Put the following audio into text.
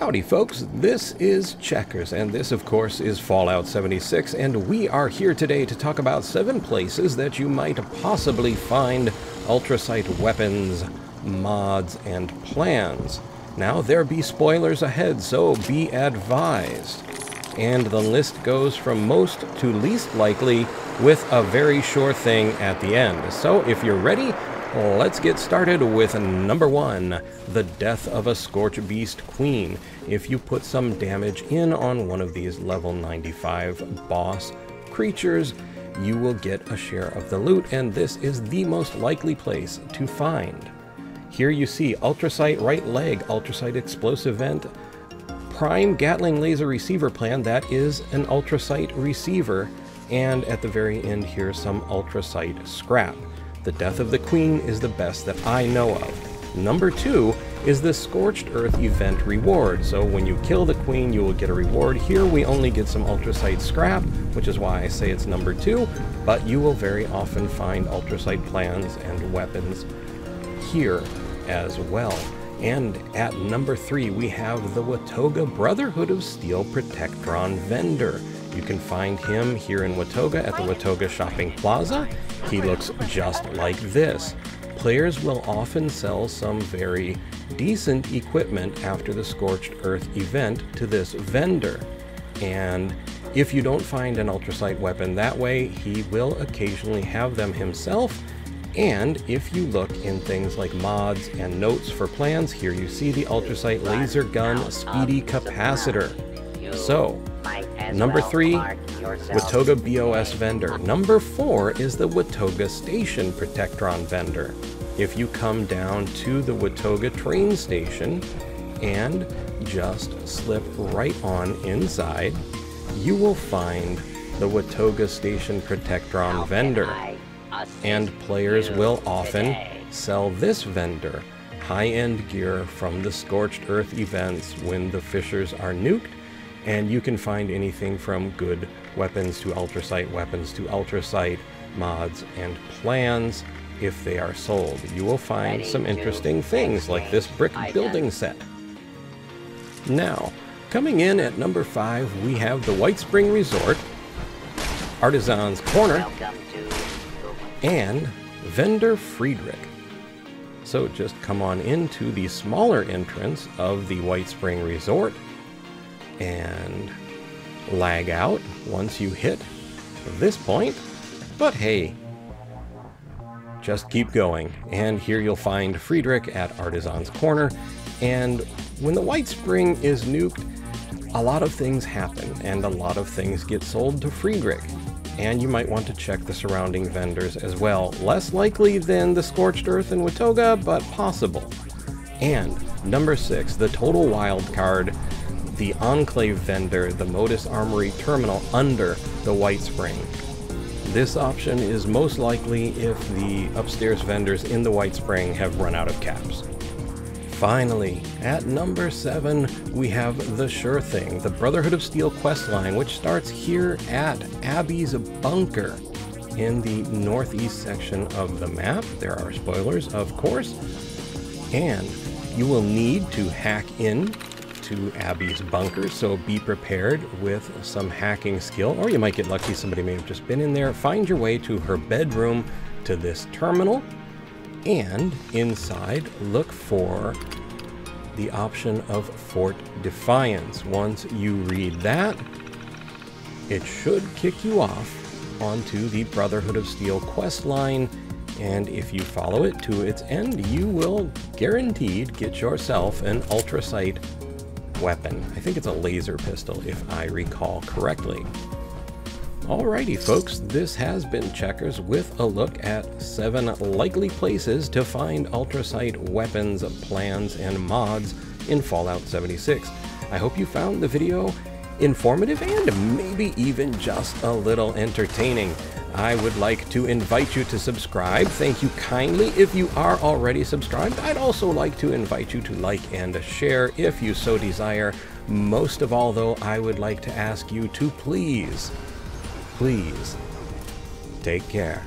Howdy folks, this is Checkers, and this of course is Fallout 76, and we are here today to talk about 7 places that you might possibly find Ultracite weapons, mods, and plans. Now there be spoilers ahead, so be advised. And the list goes from most to least likely with a very sure thing at the end. So if you're ready, let's get started with number 1, the death of a Scorch Beast Queen. If you put some damage in on one of these level 95 boss creatures, you will get a share of the loot, and this is the most likely place to find. Here you see Ultracite right leg, Ultracite explosive vent, prime Gatling laser receiver plan, that is an Ultracite receiver, and at the very end here some Ultracite scrap. The death of the Queen is the best that I know of. Number 2 is the Scorched Earth event reward. So when you kill the Queen, you will get a reward. Here we only get some Ultracite scrap, which is why I say it's number 2, but you will very often find Ultracite plans and weapons here as well. And at number 3, we have the Watoga Brotherhood of Steel Protectron vendor. You can find him here in Watoga at the Watoga Shopping Plaza. He looks just like this. Players will often sell some very decent equipment after the Scorched Earth event to this vendor. And if you don't find an Ultracite weapon that way, he will occasionally have them himself. And if you look in things like mods and notes for plans, here you see the Ultracite laser gun speedy capacitor. So, number 3, Watoga BOS vendor. Number 4 is the Watoga Station Protectron vendor. If you come down to the Watoga train station and just slip right on inside, you will find the Watoga Station Protectron vendor. And players will often sell this vendor high-end gear from the Scorched Earth events when the fissures are nuked, and you can find anything from good weapons to Ultracite mods and plans if they are sold. You will find some interesting things like this brick building set. Now, coming in at number 5, we have the White Spring Resort, Artisan's Corner, and Vendor Friedrich. So just come on into the smaller entrance of the White Spring Resort and lag out once you hit this point, but hey, just keep going. And here you'll find Friedrich at Artisan's Corner, and when the White Spring is nuked, a lot of things happen and a lot of things get sold to Friedrich. And you might want to check the surrounding vendors as well. Less likely than the Scorched Earth and Watoga, but possible. And number 6, the total wild card, the Enclave vendor, the Modus Armory terminal under the White Spring. This option is most likely if the upstairs vendors in the White Spring have run out of caps. Finally, at number 7, we have the sure thing, the Brotherhood of Steel questline, which starts here at Abby's Bunker in the northeast section of the map. There are spoilers, of course, and you will need to hack in to Abby's bunker, so be prepared with some hacking skill, or you might get lucky, somebody may have just been in there. Find your way to her bedroom to this terminal, and inside look for the option of Fort Defiance. Once you read that, it should kick you off onto the Brotherhood of Steel questline, and if you follow it to its end, you will guaranteed get yourself an Ultracite weapon. I think it's a laser pistol if I recall correctly. Alrighty folks, this has been Checkers with a look at 7 likely places to find Ultracite weapons, plans, and mods in Fallout 76. I hope you found the video informative and maybe even just a little entertaining. I would like to invite you to subscribe. Thank you kindly if you are already subscribed. I'd also like to invite you to like and share if you so desire. Most of all though, I would like to ask you to please take care.